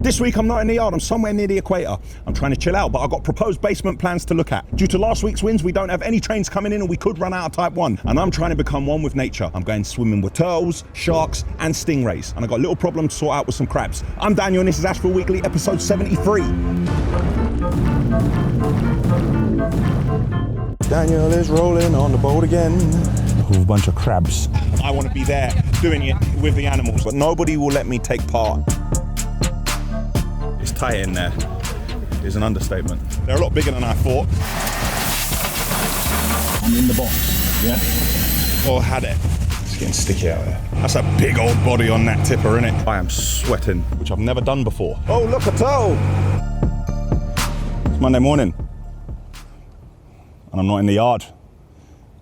This week I'm not in the yard, I'm somewhere near the equator. I'm trying to chill out, but I've got proposed basement plans to look at. Due to last week's winds, we don't have any trains coming in and we could run out of type 1. And I'm trying to become one with nature. I'm going swimming with turtles, sharks and stingrays. And I've got a little problem to sort out with some crabs. I'm Daniel and this is Ashville Weekly, episode 73. Daniel is rolling on the boat again. With a bunch of crabs. I want to be there doing it with the animals, but nobody will let me take part. It's tight in there, is an understatement. They're a lot bigger than I thought. I'm in the box, yeah? Oh, had it. It's getting sticky out there. That's a big old body on that tipper, isn't it? I am sweating, which I've never done before. Oh, look, a toe! It's Monday morning, and I'm not in the yard.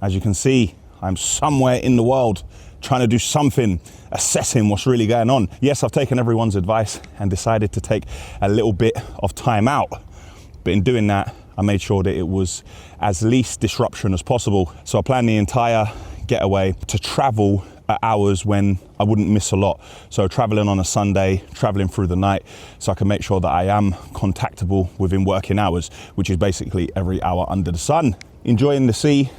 As you can see, I'm somewhere in the world trying to do something, assessing what's really going on. Yes, I've taken everyone's advice and decided to take a little bit of time out. But in doing that, I made sure that it was as least disruption as possible. So I planned the entire getaway to travel at hours when I wouldn't miss a lot. So traveling on a Sunday, traveling through the night, so I can make sure that I am contactable within working hours, which is basically every hour under the sun. Enjoying the sea,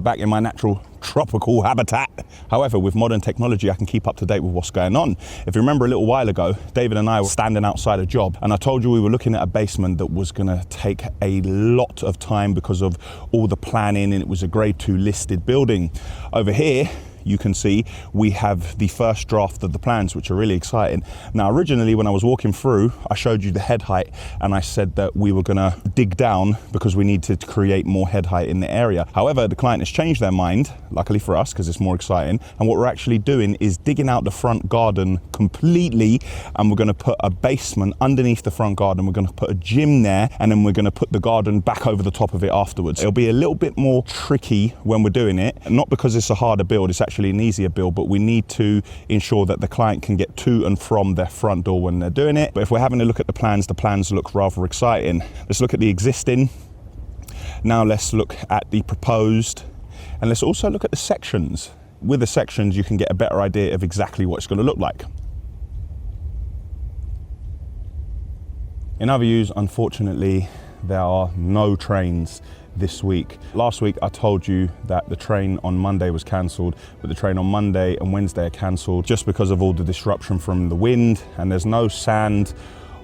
back in my natural tropical habitat. However, with modern technology, I can keep up to date with what's going on. If you remember a little while ago, David and I were standing outside a job and I told you we were looking at a basement that was gonna take a lot of time because of all the planning, and it was a grade 2 listed building. Over here, you can see we have the first draft of the plans, which are really exciting. Now, originally when I was walking through, I showed you the head height and I said that we were gonna dig down because we need to create more head height in the area. However, the client has changed their mind, luckily for us, because it's more exciting. And what we're actually doing is digging out the front garden completely, and we're gonna put a basement underneath the front garden. We're gonna put a gym there, and then we're gonna put the garden back over the top of it afterwards. It'll be a little bit more tricky when we're doing it, not because it's a harder build, it's actually an easier build, but we need to ensure that the client can get to and from their front door when they're doing it. But if we're having a look at the plans look rather exciting. Let's look at the existing. Now let's look at the proposed, and let's also look at the sections. With the sections, you can get a better idea of exactly what it's going to look like. In other news, unfortunately, there are no trains this week. Last week I told you that the train on Monday was cancelled, but the train on Monday and Wednesday are cancelled just because of all the disruption from the wind, and there's no sand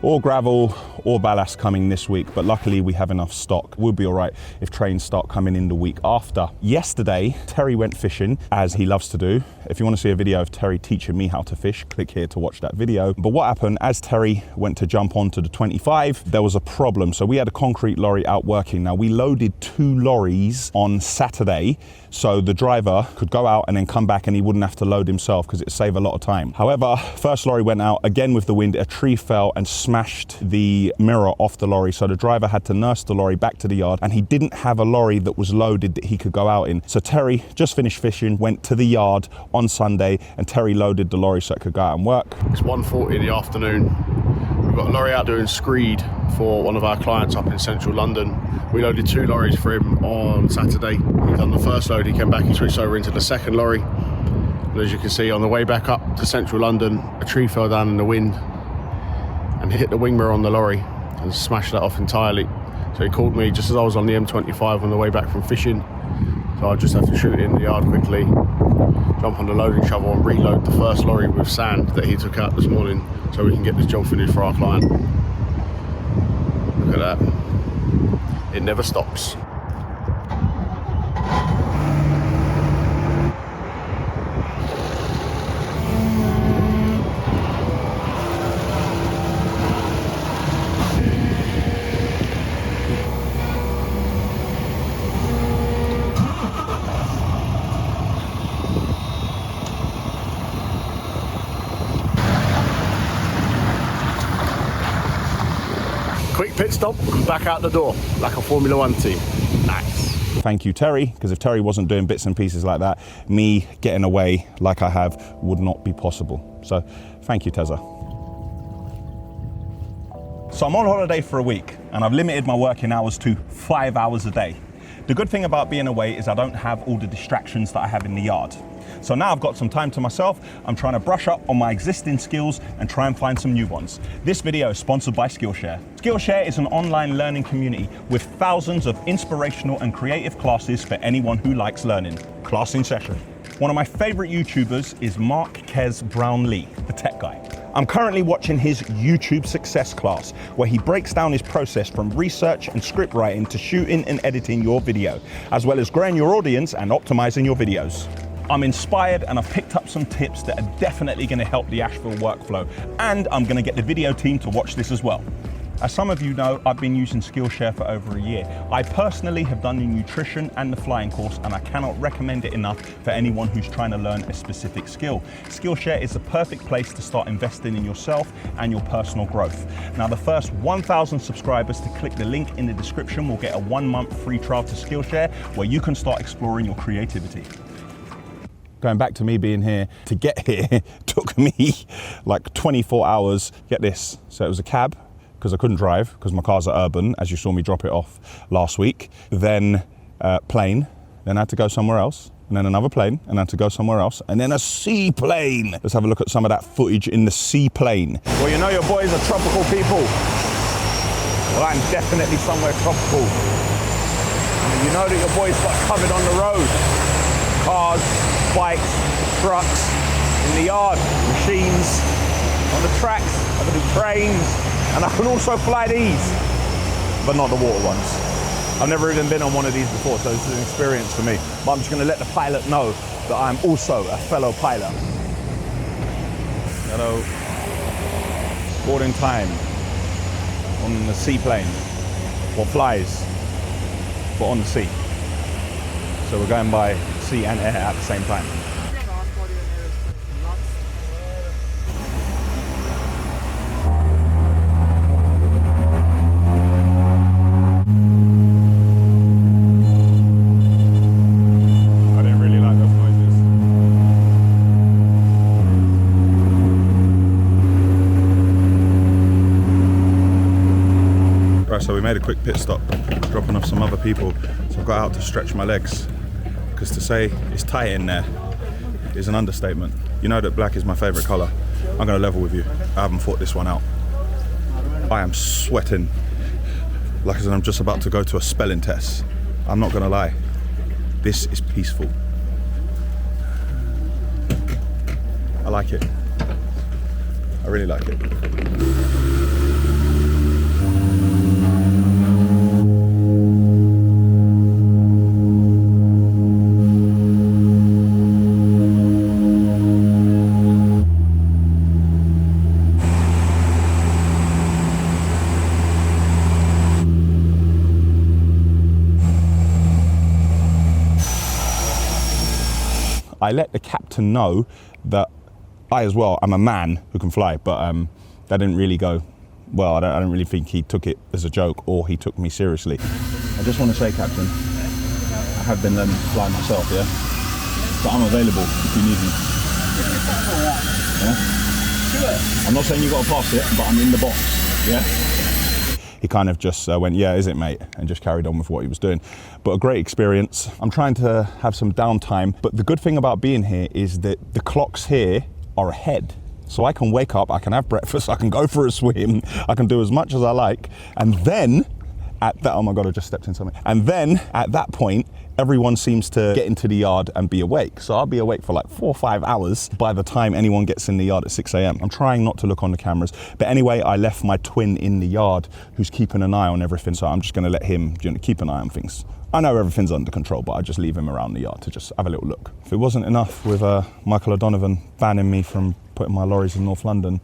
or gravel or ballast coming this week, but luckily we have enough stock. We'll be all right if trains start coming in the week after. Yesterday, Terry went fishing, as he loves to do. If you want to see a video of Terry teaching me how to fish, click here to watch that video. But what happened, as Terry went to jump onto the 25, there was a problem. So we had a concrete lorry out working. Now, we loaded 2 lorries on Saturday, so the driver could go out and then come back and he wouldn't have to load himself because it saved a lot of time. However, first lorry went out, again with the wind, a tree fell and smashed the mirror off the lorry. So the driver had to nurse the lorry back to the yard, and he didn't have a lorry that was loaded that he could go out in. So Terry just finished fishing, went to the yard on Sunday, and Terry loaded the lorry so it could go out and work. It's 1:40 in the afternoon. We've got a lorry out doing screed for one of our clients up in central London. We loaded 2 lorries for him on Saturday. He done the first load, he came back, he switched over into the second lorry. And as you can see, on the way back up to central London, a tree fell down in the wind and hit the wing mirror on the lorry and smashed that off entirely. So he called me just as I was on the M25 on the way back from fishing. So I just have to shoot it in the yard quickly, jump on the loading shovel and reload the first lorry with sand that he took out this morning so we can get this job finished for our client. Look at that. It never stops. Quick pit stop, back out the door, like a Formula 1 team. Nice. Thank you, Terry, because if Terry wasn't doing bits and pieces like that, me getting away like I have would not be possible. So thank you, Tezza. So I'm on holiday for a week and I've limited my working hours to 5 hours a day. The good thing about being away is I don't have all the distractions that I have in the yard. So now I've got some time to myself. I'm trying to brush up on my existing skills and try and find some new ones. This video is sponsored by Skillshare. Skillshare is an online learning community with thousands of inspirational and creative classes for anyone who likes learning. Class in session. One of my favorite YouTubers is Mark Kez Brownlee, the tech guy. I'm currently watching his YouTube success class, where he breaks down his process from research and script writing to shooting and editing your video, as well as growing your audience and optimizing your videos. I'm inspired and I've picked up some tips that are definitely going to help the Ashville workflow, and I'm going to get the video team to watch this as well. As some of you know, I've been using Skillshare for over a year. I personally have done the nutrition and the flying course, and I cannot recommend it enough for anyone who's trying to learn a specific skill. Skillshare is the perfect place to start investing in yourself and your personal growth. Now, the first 1,000 subscribers to click the link in the description will get a 1-month free trial to Skillshare, where you can start exploring your creativity. Going back to me being here, to get here took me like 24 hours. Get this, so it was a cab, because I couldn't drive because my car's at Urban, as you saw me drop it off last week. Then plane, then I had to go somewhere else, and then another plane, and I had to go somewhere else, and then a seaplane. Let's have a look at some of that footage in the seaplane. Well, you know your boys are tropical people. Well, I'm definitely somewhere tropical. And you know that your boys got covered on the road. Cars, bikes, trucks, in the yard, machines, on the tracks, I can do trains, and I can also fly these, but not the water ones. I've never even been on one of these before, so this is an experience for me. But I'm just going to let the pilot know that I'm also a fellow pilot. Hello. Boarding time on the seaplane. What flies, but on the sea. So we're going by sea and air at the same time. So we made a quick pit stop, dropping off some other people. So I got out to stretch my legs, because to say it's tight in there is an understatement. You know that black is my favorite color. I'm gonna level with you. I haven't thought this one out. I am sweating like as I'm just about to go to a spelling test. I'm not gonna lie. This is peaceful. I like it. I really like it. I let the captain know that I as well, I'm a man who can fly, but that didn't really go well. I don't really think he took it as a joke or he took me seriously. I just want to say, Captain, I have been learning to fly myself, yeah? So I'm available if you need me. Yeah? I'm not saying you got to pass it, but I'm in the box, yeah? He kind of just went, yeah, is it, mate? And just carried on with what he was doing. But a great experience. I'm trying to have some downtime. But the good thing about being here is that the clocks here are ahead. So I can wake up, I can have breakfast, I can go for a swim, I can do as much as I like. And then at that, oh my God, I just stepped in something. And then at that point, everyone seems to get into the yard and be awake. So I'll be awake for like 4 or 5 hours by the time anyone gets in the yard at 6 a.m. I'm trying not to look on the cameras. But anyway, I left my twin in the yard who's keeping an eye on everything. So I'm just gonna let him keep an eye on things. I know everything's under control, but I just leave him around the yard to just have a little look. If it wasn't enough with Michael O'Donovan banning me from putting my lorries in North London,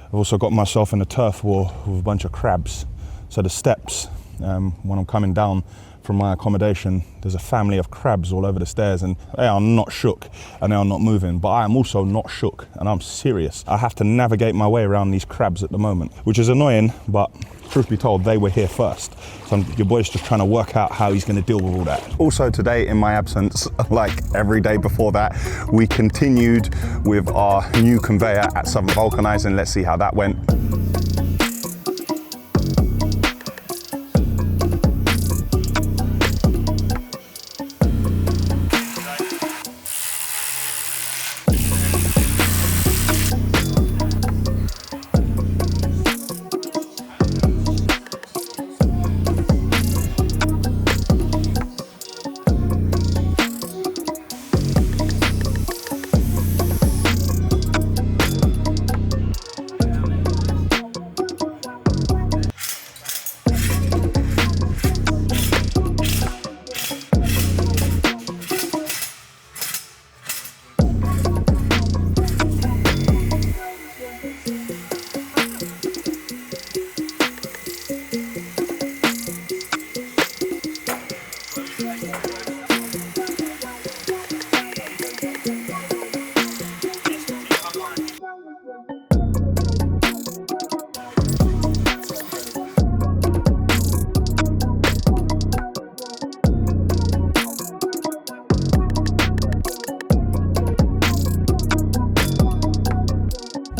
I've also got myself in a turf war with a bunch of crabs. So the steps, when I'm coming down from my accommodation, there's a family of crabs all over the stairs, and they are not shook and they are not moving, but I am also not shook and I'm serious. I have to navigate my way around these crabs at the moment, which is annoying, but truth be told, they were here first. So your boy's just trying to work out how he's going to deal with all that. Also today, in my absence, like every day before that, we continued with our new conveyor at Southern Vulcanizing. Let's see how that went.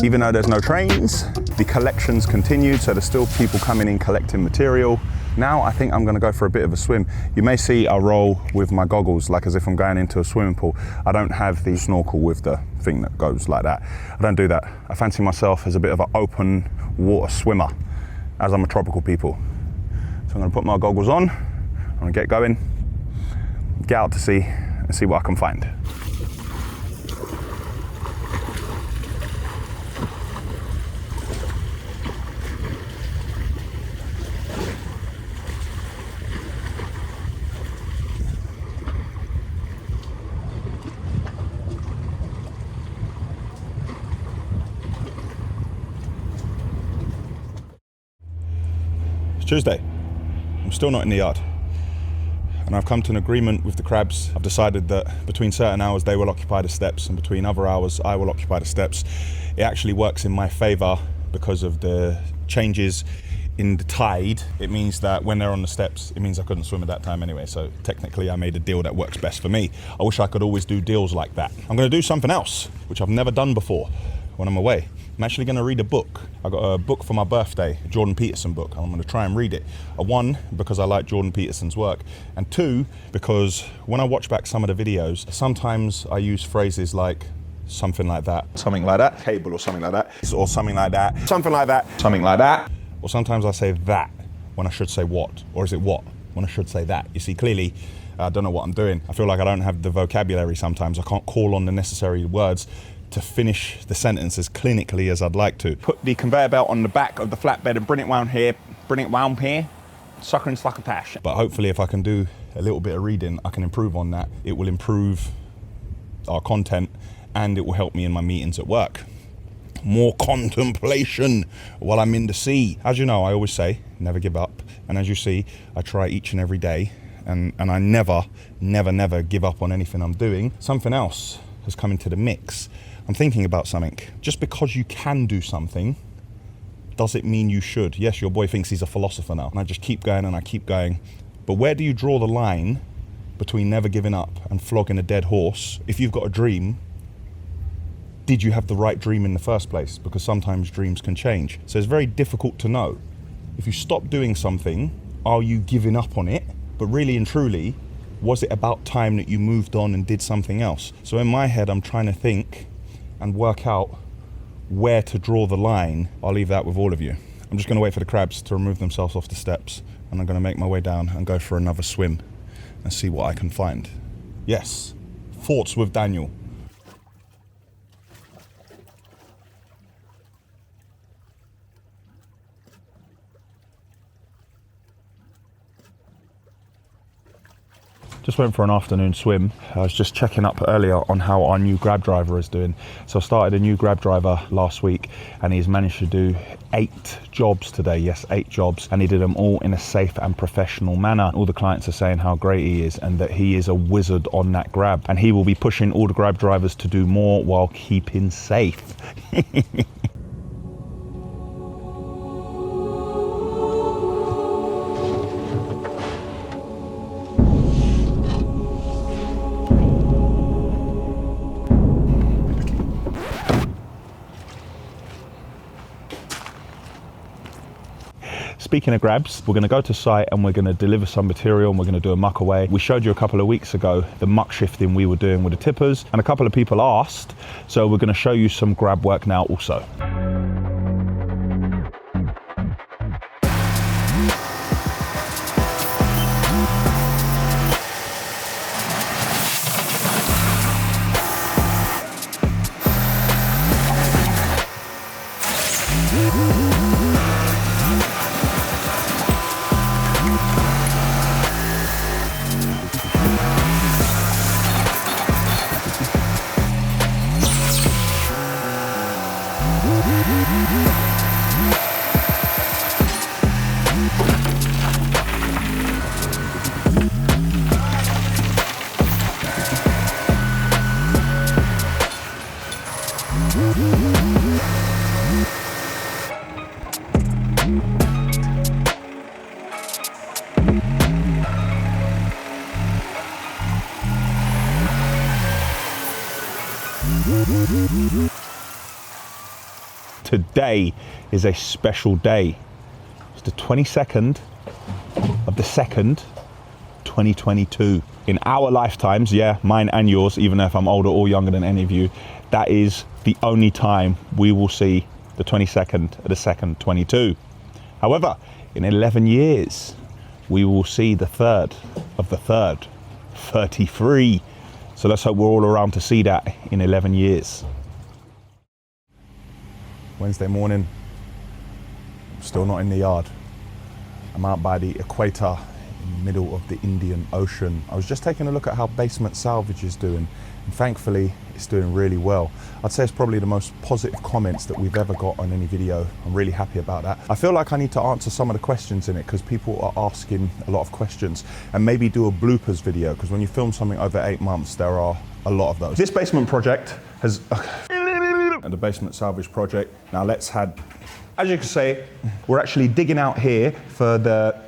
Even though there's no trains, the collections continued, so there's still people coming in collecting material. Now I think I'm gonna go for a bit of a swim. You may see I roll with my goggles like as if I'm going into a swimming pool. I don't have the snorkel with the thing that goes like that. I don't do that. I fancy myself as a bit of an open water swimmer, as I'm a tropical people. So I'm gonna put my goggles on, I'm gonna get going, get out to sea and see what I can find. Tuesday, I'm still not in the yard, and I've come to an agreement with the crabs. I've decided that between certain hours they will occupy the steps and between other hours I will occupy the steps. It actually works in my favor because of the changes in the tide. It means that when they're on the steps, it means I couldn't swim at that time anyway, so technically I made a deal that works best for me. I wish I could always do deals like that. I'm going to do something else which I've never done before when I'm away. I'm actually going to read a book. I got a book for my birthday, a Jordan Peterson book, and I'm going to try and read it. One, because I like Jordan Peterson's work, and two, because when I watch back some of the videos, sometimes I use phrases like something like that, cable or something like that, or something like that, something like that, something like that, or sometimes I say that when I should say what, or is it what when I should say that? You see, clearly, I don't know what I'm doing. I feel like I don't have the vocabulary sometimes. I can't call on the necessary words to finish the sentence as clinically as I'd like to. Put the conveyor belt on the back of the flatbed and bring it round here, sucker and succotash. But hopefully if I can do a little bit of reading, I can improve on that. It will improve our content and it will help me in my meetings at work. More contemplation while I'm in the sea. As you know, I always say, never give up. And as you see, I try each and every day and I never give up on anything I'm doing. Something else has come into the mix. I'm thinking about something. Just because you can do something, does it mean you should? Yes, your boy thinks he's a philosopher now. And I just keep going and I keep going. But where do you draw the line between never giving up and flogging a dead horse? If you've got a dream, did you have the right dream in the first place? Because sometimes dreams can change. So it's very difficult to know. If you stop doing something, are you giving up on it? But really and truly, was it about time that you moved on and did something else? So in my head, I'm trying to think and work out where to draw the line. I'll leave that with all of you. I'm just going to wait for the crabs to remove themselves off the steps, and I'm going to make my way down and go for another swim and see what I can find. Yes, thoughts with Daniel. Just went for an afternoon swim. I was just checking up earlier on how our new grab driver is doing. So I started a new grab driver last week and he's managed to do 8 jobs today. Yes, 8 jobs. And he did them all in a safe and professional manner. All the clients are saying how great he is and that he is a wizard on that grab. And he will be pushing all the grab drivers to do more while keeping safe. Speaking of grabs, we're going to go to site and we're going to deliver some material and we're going to do a muck away. We showed you a couple of weeks ago the muck shifting we were doing with the tippers, and a couple of people asked, so we're going to show you some grab work now also. today is a special day. It's the 22nd of the 2nd, 2022. In our lifetimes, yeah, mine and yours, even if I'm older or younger than any of you, that is the only time we will see the 22nd of the 2nd, 22. However, in 11 years, we will see the 3rd of the 3rd, 33. So let's hope we're all around to see that in 11 years. Wednesday morning, still not in the yard. I'm out by the equator in the middle of the Indian Ocean. I was just taking a look at how Basement Salvage is doing, and thankfully it's doing really well. I'd say it's probably the most positive comments that we've ever got on any video. I'm really happy about that. I feel like I need to answer some of the questions in it because people are asking a lot of questions, and maybe do a bloopers video, because when you film something over 8 months, there are a lot of those. This basement project has... the Basement Salvage project. Now let's head, as you can see, we're actually digging out here for the,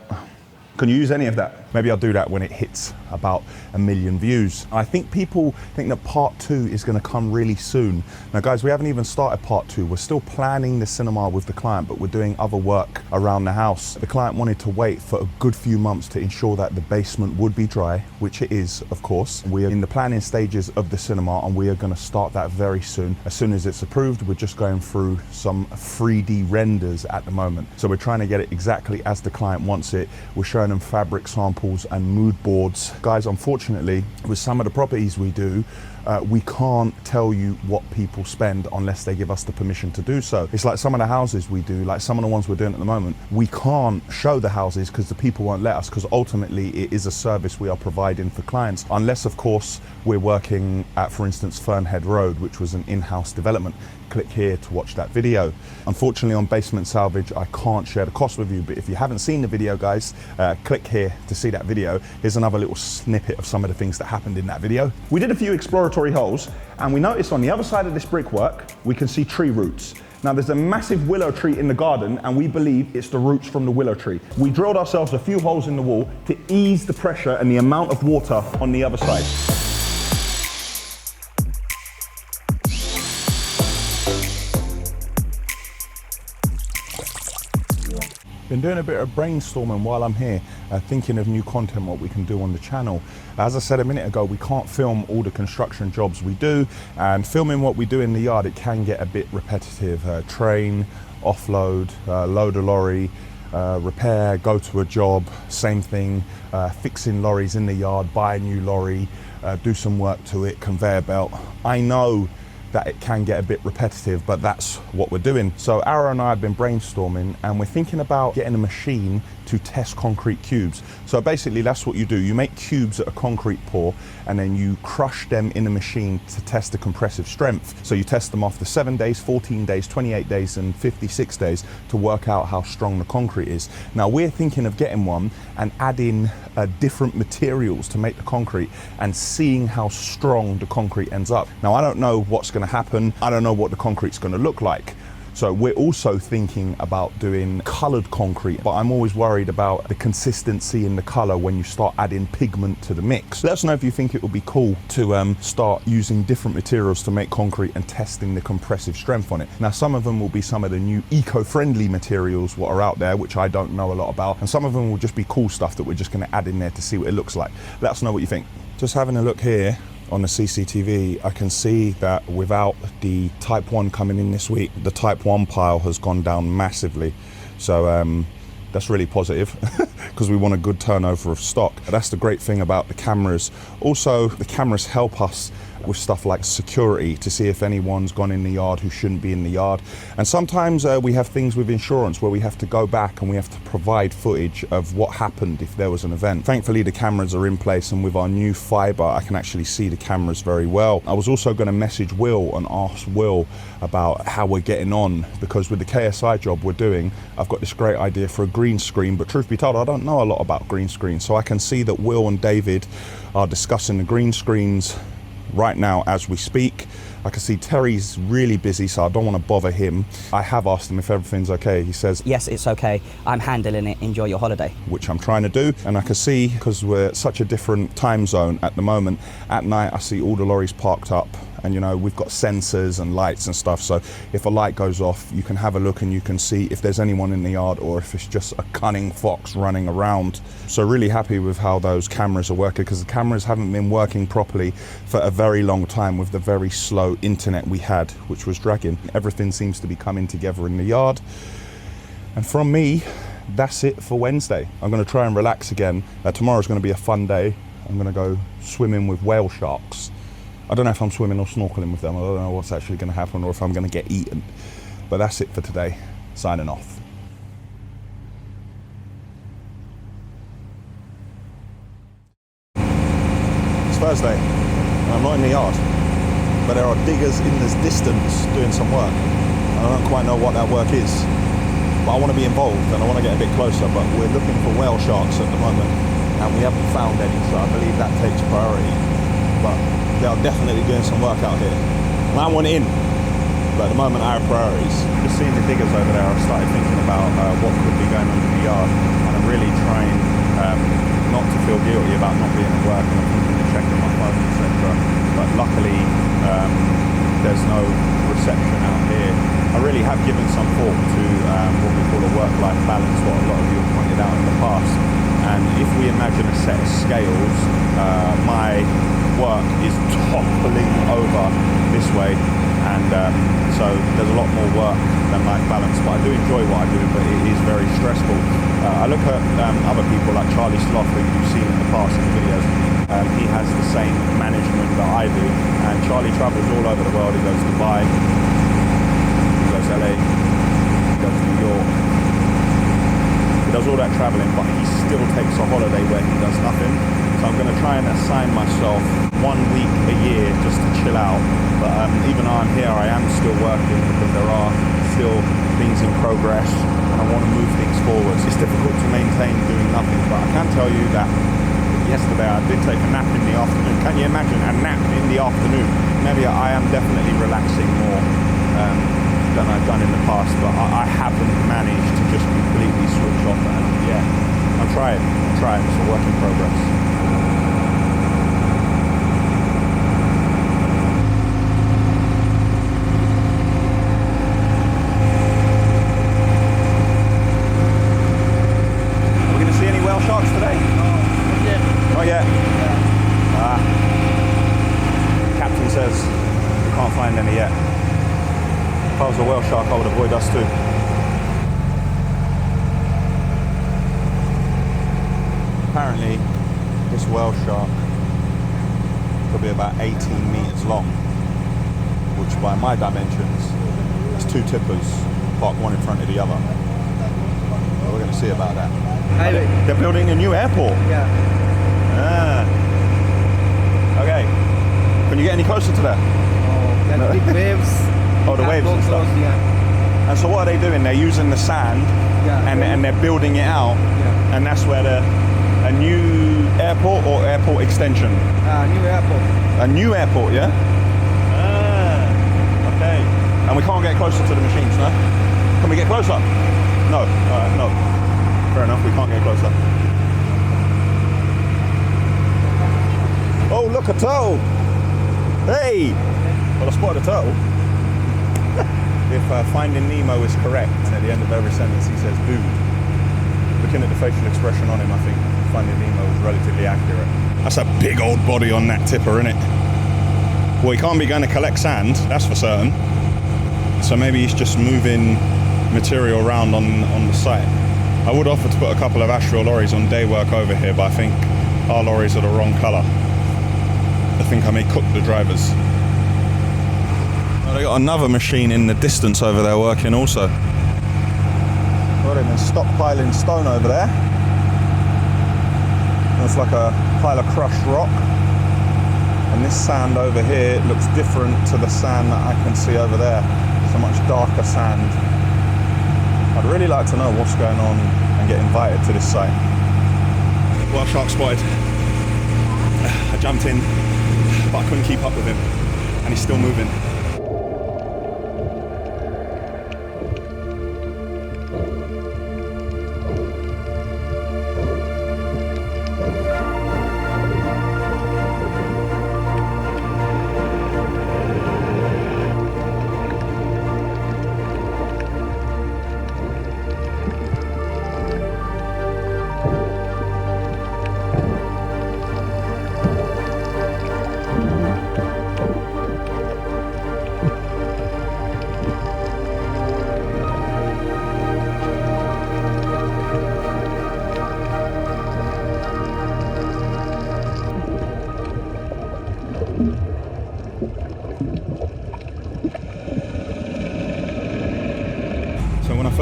can you use any of that? Maybe I'll do that when it hits about 1 million views. I think people think that part 2 is going to come really soon. Now guys, we haven't even started part 2. We're still planning the cinema with the client, but we're doing other work around the house. The client wanted to wait for a good few months to ensure that the basement would be dry, which it is, of course. We are in the planning stages of the cinema, and we are going to start that very soon. As soon as it's approved, we're just going through some 3D renders at the moment. So we're trying to get it exactly as the client wants it. We're showing them fabric samples and mood boards. Guys, unfortunately, with some of the properties we do, we can't tell you what people spend unless they give us the permission to do so. It's like some of the houses we do, like some of the ones we're doing at the moment, we can't show the houses because the people won't let us, because ultimately it is a service we are providing for clients, unless of course we're working at, for instance, Fernhead Road, which was an in-house development. Click here to watch that video. Unfortunately on Basement Salvage, I can't share the cost with you, but if you haven't seen the video, guys, click here to see that video. Here's another little snippet of some of the things that happened in that video. We did a few exploratory holes, and we noticed on the other side of this brickwork, we can see tree roots. Now there's a massive willow tree in the garden, and we believe it's the roots from the willow tree. We drilled ourselves a few holes in the wall to ease the pressure and the amount of water on the other side. Been doing a bit of brainstorming while I'm here, thinking of new content, what we can do on the channel. As I said a minute ago, we can't film all the construction jobs we do, and filming what we do in the yard, it can get a bit repetitive. Train, offload, load a lorry, repair, go to a job, same thing, fixing lorries in the yard, buy a new lorry, do some work to it, conveyor belt. I know that it can get a bit repetitive, but that's what we're doing. So Ara and I have been brainstorming, and we're thinking about getting a machine to test concrete cubes. So basically that's what you do. You make cubes at a concrete pour, and then you crush them in a machine to test the compressive strength. So you test them after 7 days, 14 days, 28 days, and 56 days to work out how strong the concrete is. Now we're thinking of getting one and adding different materials to make the concrete and seeing how strong the concrete ends up. Now I don't know what's going to happen. I don't know what the concrete's going to look like. So we're also thinking about doing colored concrete, but I'm always worried about the consistency in the color when you start adding pigment to the mix. Let us know if you think it would be cool to start using different materials to make concrete and testing the compressive strength on it. Now, some of them will be some of the new eco-friendly materials what are out there, which I don't know a lot about. And some of them will just be cool stuff that we're just gonna add in there to see what it looks like. Let us know what you think. Just having a look here on the CCTV, I can see that without the Type 1 coming in this week, the Type 1 pile has gone down massively. So that's really positive because we want a good turnover of stock. That's the great thing about the cameras. Also, the cameras help us with stuff like security to see if anyone's gone in the yard who shouldn't be in the yard. And sometimes we have things with insurance where we have to go back and we have to provide footage of what happened if there was an event. Thankfully, the cameras are in place, and with our new fiber, I can actually see the cameras very well. I was also going to message Will and ask Will about how we're getting on, because with the KSI job we're doing, I've got this great idea for a green screen, but truth be told, I don't know a lot about green screens. So I can see that Will and David are discussing the green screens right now as we speak. I can see Terry's really busy, so I don't want to bother him. I have asked him if everything's okay. He says, yes, it's okay. I'm handling it. Enjoy your holiday. Which I'm trying to do. And I can see, because we're such a different time zone at the moment, at night I see all the lorries parked up and you know, we've got sensors and lights and stuff, so if a light goes off, you can have a look and you can see if there's anyone in the yard or if it's just a cunning fox running around. So really happy with how those cameras are working, because the cameras haven't been working properly for a very long time with the very slow internet we had, which was dragging. Everything seems to be coming together in the yard. And from me, that's it for Wednesday. I'm going to try and relax again. Tomorrow's going to be a fun day. I'm going to go swimming with whale sharks. I don't know if I'm swimming or snorkeling with them. I don't know what's actually going to happen or if I'm going to get eaten. But that's it for today. Signing off. It's Thursday and I'm not in the yard, but there are diggers in this distance doing some work. I don't quite know what that work is, but I want to be involved and I want to get a bit closer. But we're looking for whale sharks at the moment and we haven't found any, so I believe that takes priority. But they are definitely doing some work out here. And I want in, but at the moment I have priorities. Just seeing the diggers over there, I've started thinking about what could be going on in the yard, and I'm really trying not to feel guilty about not being at work, and I'm thinking of checking my phone, etc. But luckily, there's no reception out here. I really have given some thought to what we call a work-life balance, what a lot of you have pointed out in the past. And if we imagine a set of scales, my work is toppling over this way, and so there's a lot more work than life balance. But I do enjoy what I do, but it is very stressful. I look at other people like Charlie Sloth, who you've seen in the past in videos. He has the same management that I do, and Charlie travels all over the world. He goes to Dubai, he goes to LA, he goes to New York. He does all that traveling, but he still takes a holiday where he does nothing. So I'm going to try and assign myself 1 week a year just to chill out. But even though I'm here, I am still working because there are still things in progress and I want to move things forward. It's difficult to maintain doing nothing, but I can tell you that yesterday I did take a nap in the afternoon. Can you imagine a nap in the afternoon? Maybe I am definitely relaxing more than I've done in the past, but I haven't managed to just completely switch off. And yeah, I'm trying. It's a work in progress. Sharks today? Not yet. Captain says we can't find any yet. If I was a whale shark, I would avoid us too. Apparently, this whale shark could be about 18 meters long, which by my dimensions is 2 tippers parked one in front of the other. So we're going to see about that. They're building a new airport. Yeah. Okay. Can you get any closer to that? Oh, that big waves. Oh, the waves and stuff. Yeah. And so what are they doing? They're using the sand, and they're building it out. Yeah. And that's where a new airport or airport extension? New airport. A new airport, yeah? Okay. And we can't get closer to the machines, no? Can we get closer? No. No. Fair enough, we can't get closer. Oh, look, a turtle! Hey! Well, I spotted a turtle. If Finding Nemo is correct, and at the end of every sentence he says, dude. Looking at the facial expression on him, I think Finding Nemo is relatively accurate. That's a big old body on that tipper, isn't it? Well, he can't be going to collect sand, that's for certain. So maybe he's just moving material around on the site. I would offer to put a couple of Ashville lorries on day work over here, but I think our lorries are the wrong colour. I think I may cook the drivers. Oh, they got another machine in the distance over there working also. Well, they've been stockpiling stone over there. Looks like a pile of crushed rock. And this sand over here looks different to the sand that I can see over there. It's a much darker sand. I'd really like to know what's going on and get invited to this site. Well, shark spotted. I jumped in, but I couldn't keep up with him, and he's still moving.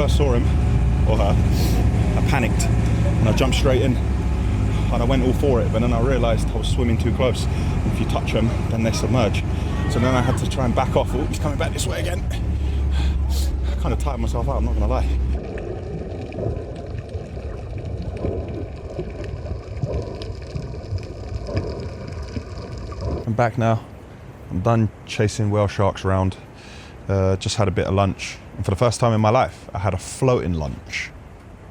first saw him, or her, I panicked and I jumped straight in and I went all for it, but then I realised I was swimming too close. If you touch them, then they submerge. So then I had to try and back off. Oh, he's coming back this way again. I kind of tired myself out, I'm not gonna lie. I'm back now. I'm done chasing whale sharks around. Just had a bit of lunch. And for the first time in my life, I had a floating lunch.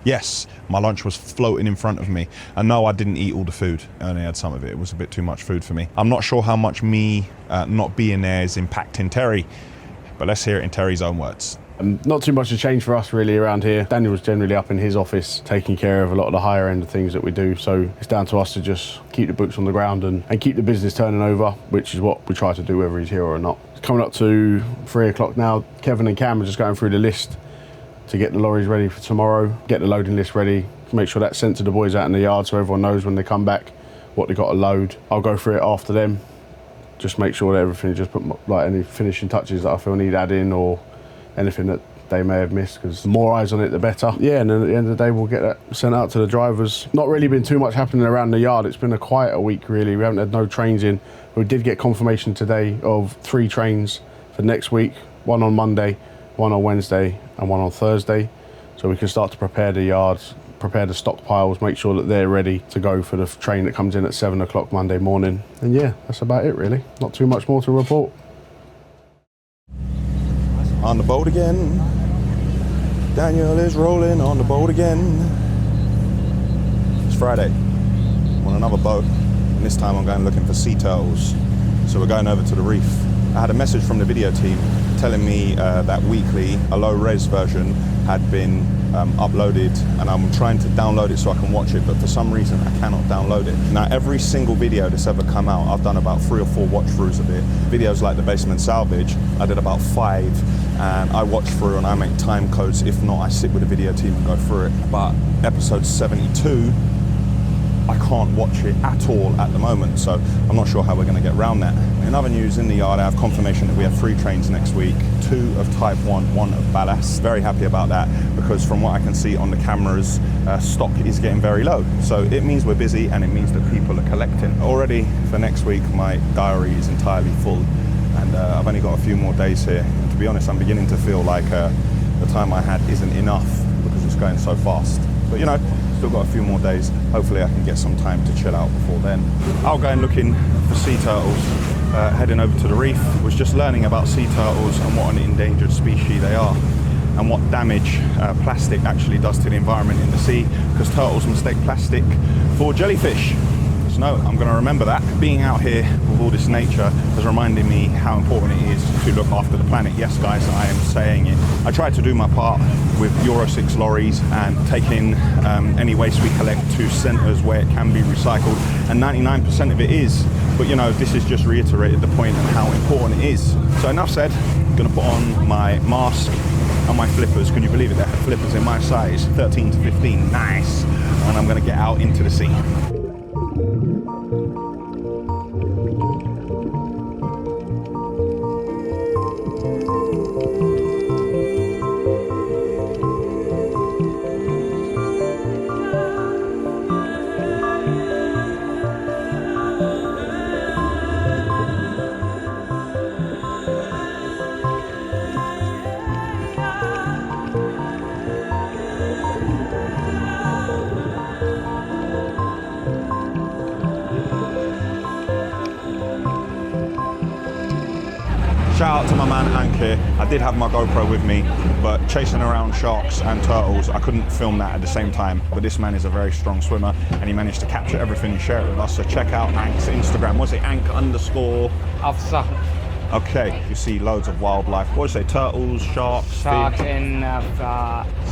Yes, my lunch was floating in front of me. And no, I didn't eat all the food. I only had some of it. It was a bit too much food for me. I'm not sure how much me not being there is impacting Terry, but let's hear it in Terry's own words. Not too much to change for us really around here. Daniel was generally up in his office taking care of a lot of the higher end of things that we do, so it's down to us to just keep the books on the ground and keep the business turning over, which is what we try to do whether he's here or not. It's coming up to 3 o'clock now. Kevin and Cam are just going through the list to get the lorries ready for tomorrow, get the loading list ready, make sure that's sent to the boys out in the yard so everyone knows when they come back what they've got to load. I'll go through it after them, just make sure that everything, just put like any finishing touches that I feel need adding or anything that they may have missed, because the more eyes on it the better. Yeah, and then at the end of the day we'll get that sent out to the drivers. Not really been too much happening around the yard. It's been a quieter week really. We haven't had no trains in. We did get confirmation today of 3 trains for next week, 1 on Monday, 1 on Wednesday and 1 on Thursday, so we can start to prepare the yards, prepare the stockpiles, make sure that they're ready to go for the train that comes in at 7 o'clock Monday morning. And yeah, that's about it really. Not too much more to report. On the boat again. Daniel is rolling on the boat again. It's Friday. I'm on another boat, and this time I'm going looking for sea turtles. So we're going over to the reef. I had a message from the video team telling me that Weekly, a low res version, had been uploaded, and I'm trying to download it so I can watch it, but for some reason I cannot download it. Now every single video that's ever come out, I've done about 3 or 4 watch throughs of it. Videos like the basement salvage, I did about 5, and I watch through and I make time codes. If not, I sit with the video team and go through it. But episode 72, I can't watch it at all at the moment, so I'm not sure how we're going to get around that. In other news, in the yard I have confirmation that we have 3 trains next week, 2 of type 1, 1 of ballast. Very happy about that, because from what I can see on the cameras, stock is getting very low. So it means we're busy, and it means that people are collecting. Already for next week my diary is entirely full, and I've only got a few more days here. And to be honest, I'm beginning to feel like the time I had isn't enough because it's going so fast. But you know, still got a few more days. Hopefully I can get some time to chill out before then. I'll go looking for sea turtles. Heading over to the reef, was just learning about sea turtles and what an endangered species they are, and what damage plastic actually does to the environment in the sea, because turtles mistake plastic for jellyfish. So no, I'm going to remember that. Being out here with all this nature has reminded me how important it is to look after the planet. Yes guys, I am saying it. I try to do my part with Euro 6 lorries and taking any waste we collect to centres where it can be recycled, and 99% of it is. But you know, this has just reiterated the point and how important it is. So enough said, I'm going to put on my mask and my flippers. Can you believe it? They have flippers in my size, 13 to 15, nice. And I'm going to get out into the sea. Shout out to my man Hank here. I did have my GoPro with me, but chasing around sharks and turtles, I couldn't film that at the same time. But this man is a very strong swimmer, and he managed to capture everything and share it with us. So check out Hank's Instagram. What's it? Hank_. Afsa. Okay, you see loads of wildlife. What do you say? Turtles, sharks, Sharks fish? in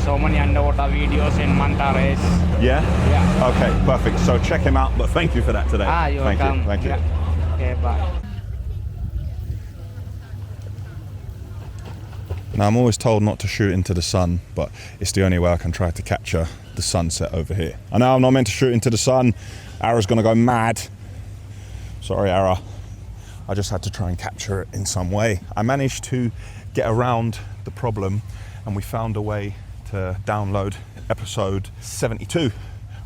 so many underwater videos in Manta Race. Yeah? Yeah. Okay, perfect. So check him out, but thank you for that today. You're thank welcome. you, thank you. Yeah. Okay, bye. Now I'm always told not to shoot into the sun, but it's the only way I can try to capture the sunset over here. I know I'm not meant to shoot into the sun. Ara's gonna go mad. Sorry, Ara. I just had to try and capture it in some way. I managed to get around the problem, and we found a way to to download episode 72,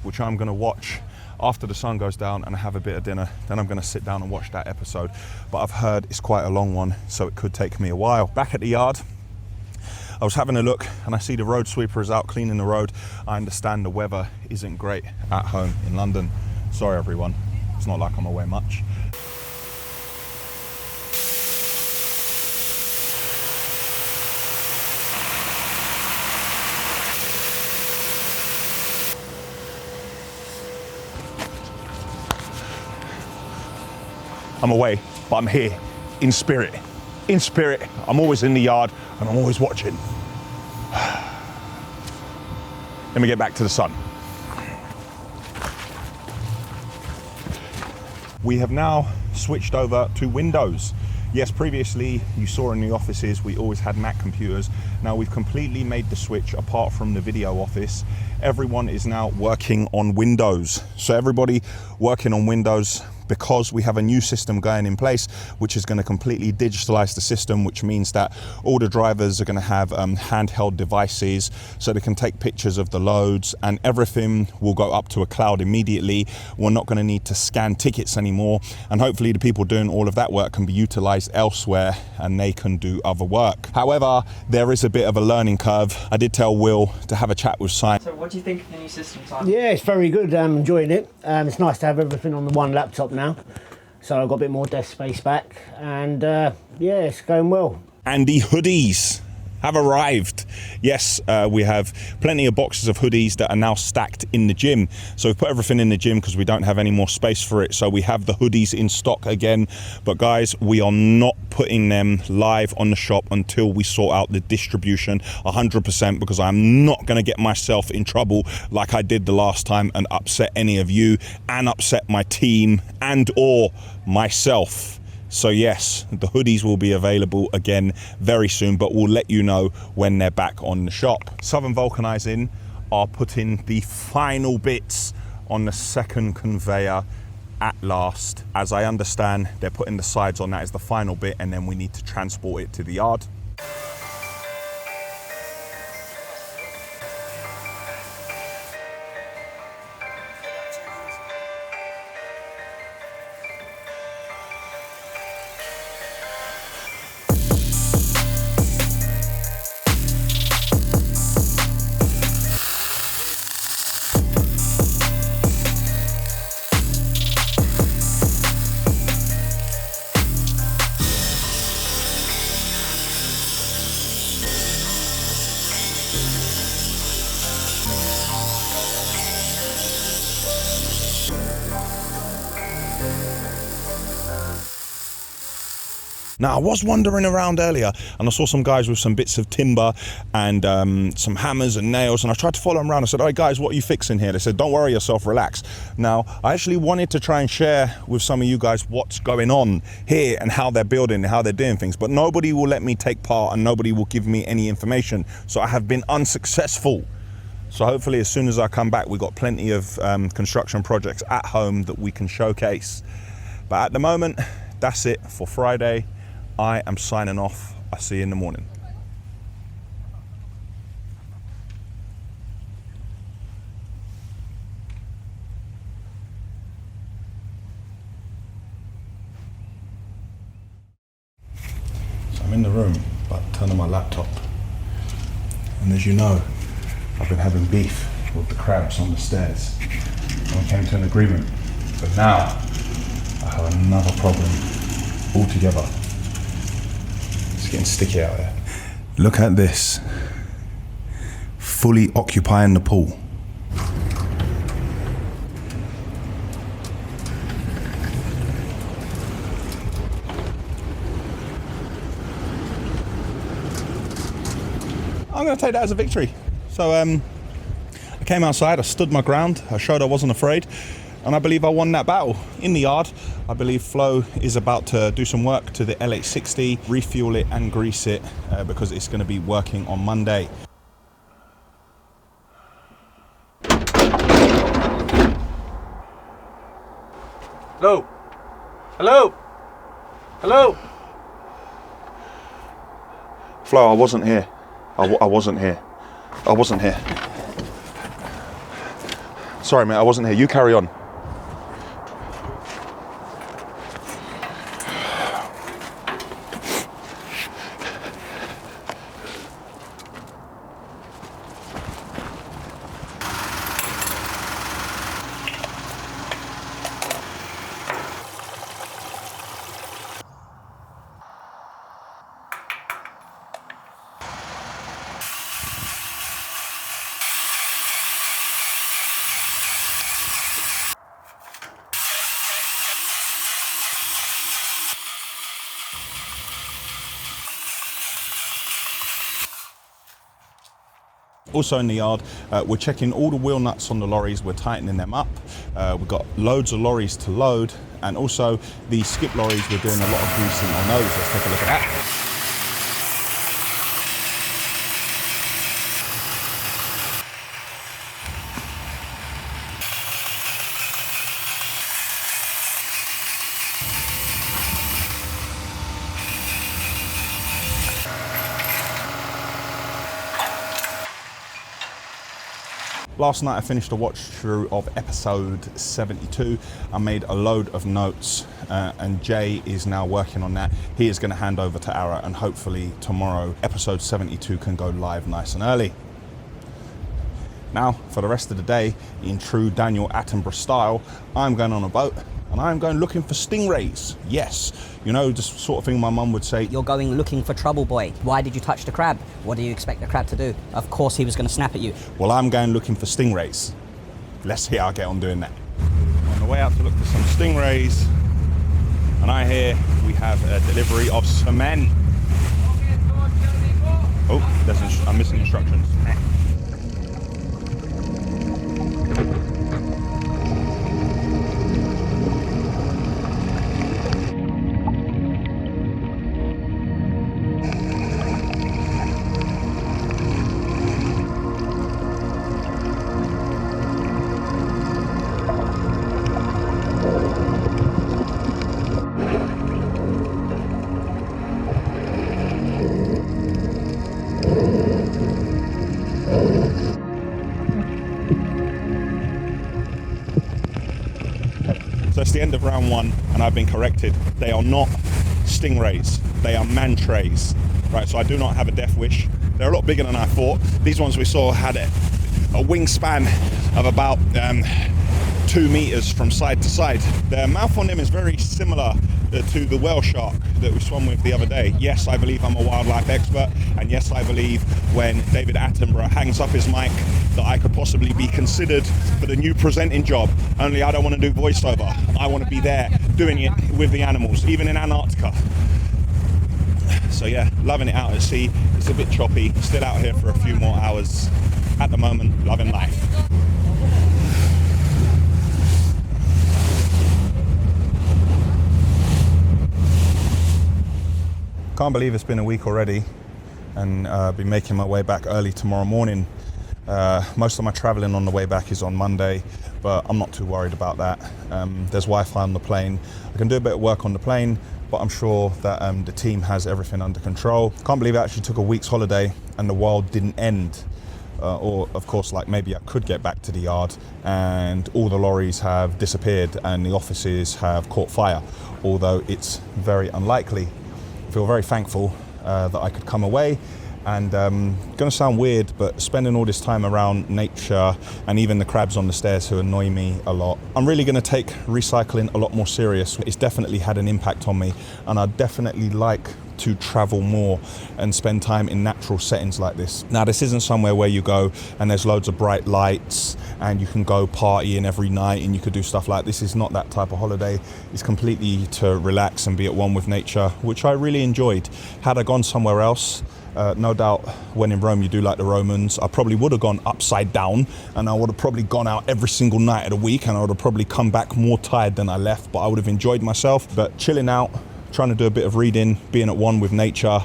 which I'm gonna watch after the sun goes down and I have a bit of dinner. Then I'm gonna sit down and watch that episode. But I've heard it's quite a long one, so it could take me a while. Back at the yard, I was having a look and I see the road sweeper is out cleaning the road. I understand the weather isn't great at home in London. Sorry everyone, it's not like I'm away much. I'm away, but I'm here, in spirit. In spirit, I'm always in the yard and I'm always watching. Let me get back to the sun. We have now switched over to Windows. Yes, previously you saw in the offices we always had Mac computers. Now we've completely made the switch. Apart from the video office, everyone is now working on Windows. So everybody working on Windows, because we have a new system going in place, which is going to completely digitalize the system, which means that all the drivers are going to have handheld devices so they can take pictures of the loads and everything will go up to a cloud immediately. We're not going to need to scan tickets anymore, and hopefully the people doing all of that work can be utilized elsewhere and they can do other work. However, there is a bit of a learning curve. I did tell Will to have a chat with Simon. So what do you think of the new system, Simon? Yeah, it's very good. I'm enjoying it. It's nice to have everything on the one laptop now, so I've got a bit more desk space back, and yeah, it's going well. And the hoodies have arrived. Yes, we have plenty of boxes of hoodies that are now stacked in the gym. So we've put everything in the gym because we don't have any more space for it. So we have the hoodies in stock again. But guys, we are not putting them live on the shop until we sort out the distribution 100%, because I'm not going to get myself in trouble like I did the last time and upset any of you and upset my team and or myself. So yes, the hoodies will be available again very soon, but we'll let you know when they're back on the shop. Southern Vulcanizing are putting the final bits on the second conveyor at last. As I understand, they're putting the sides on that as the final bit, and then we need to transport it to the yard. Now, I was wandering around earlier and I saw some guys with some bits of timber and some hammers and nails, and I tried to follow them around. I said, "All right, guys, what are you fixing here?" They said, "Don't worry yourself, relax." Now, I actually wanted to try and share with some of you guys what's going on here and how they're building and how they're doing things, but nobody will let me take part and nobody will give me any information. So I have been unsuccessful. So hopefully as soon as I come back, we've got plenty of construction projects at home that we can showcase. But at the moment, that's it for Friday. I am signing off. I'll see you in the morning. So I'm in the room, but turn on my laptop. And as you know, I've been having beef with the crabs on the stairs. And we came to an agreement. But now, I have another problem altogether. It's getting sticky out there. Look at this. Fully occupying the pool. I'm going to take that as a victory. So I came outside, I stood my ground, I showed I wasn't afraid, and I believe I won that battle. In the yard, I believe Flo is about to do some work to the LH60, refuel it and grease it because it's going to be working on Monday. Hello? Hello? Hello? Flo, I wasn't here. I wasn't here. I wasn't here. Sorry, mate, I wasn't here. You carry on. Also in the yard, we're checking all the wheel nuts on the lorries, we're tightening them up. We've got loads of lorries to load, and also the skip lorries, we're doing a lot of greasing on those. Let's take a look at that. Last night I finished a watch through of episode 72. I made a load of notes and Jay is now working on that. He is going to hand over to Ara, and hopefully tomorrow episode 72 can go live nice and early. Now for the rest of the day, in true Daniel Attenborough style, I'm going on a boat and I'm going looking for stingrays. Yes, you know, the sort of thing my mum would say. You're going looking for trouble, boy. Why did you touch the crab? What do you expect the crab to do? Of course he was going to snap at you. Well, I'm going looking for stingrays. Let's see how I get on doing that. On the way out to look for some stingrays, and I hear we have a delivery of cement. Oh, I'm missing instructions. So it's the end of round one, and I've been corrected. They are not stingrays, they are mantrays. Right, so I do not have a death wish. They're a lot bigger than I thought. These ones we saw had a wingspan of about 2 meters from side to side. The mouth on them is very similar to the whale shark that we swam with the other day. Yes, I believe I'm a wildlife expert, and yes, I believe when David Attenborough hangs up his mic that I could possibly be considered for the new presenting job, only I don't want to do voiceover. I want to be there doing it with the animals, even in Antarctica. So yeah, loving it out at sea. It's a bit choppy, still out here for a few more hours. At the moment, loving life. Can't believe it's been a week already, and I'll be making my way back early tomorrow morning. Most of my traveling on the way back is on Monday, but I'm not too worried about that. There's Wi-Fi on the plane. I can do a bit of work on the plane, but I'm sure that the team has everything under control. Can't believe I actually took a week's holiday and the world didn't end. Or of course, like, maybe I could get back to the yard and all the lorries have disappeared and the offices have caught fire, although it's very unlikely. I feel very thankful that I could come away, and gonna sound weird, but spending all this time around nature and even the crabs on the stairs who annoy me a lot, I'm really gonna take recycling a lot more serious. It's definitely had an impact on me, and I'd definitely like to travel more and spend time in natural settings like this. Now, this isn't somewhere where you go and there's loads of bright lights and you can go partying every night and you could do stuff like this. Is not that type of holiday. It's completely to relax and be at one with nature, which I really enjoyed. Had I gone somewhere else, no doubt when in Rome you do like the Romans, I probably would have gone upside down, and I would have probably gone out every single night of the week, and I would have probably come back more tired than I left, but I would have enjoyed myself. But chilling out, trying to do a bit of reading, being at one with nature,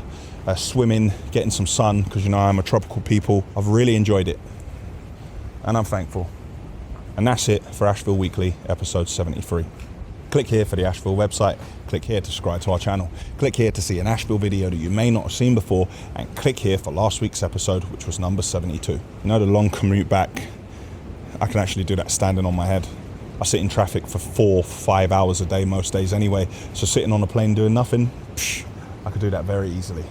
swimming, getting some sun, because you know I'm a tropical people. I've really enjoyed it, and I'm thankful. And that's it for Ashville Weekly, episode 73. Click here for the Ashville website, click here to subscribe to our channel, click here to see an Ashville video that you may not have seen before, and click here for last week's episode, which was number 72. You know, the long commute back, I can actually do that standing on my head. I sit in traffic for 4-5 hours a day most days anyway, so sitting on a plane doing nothing, I could do that very easily.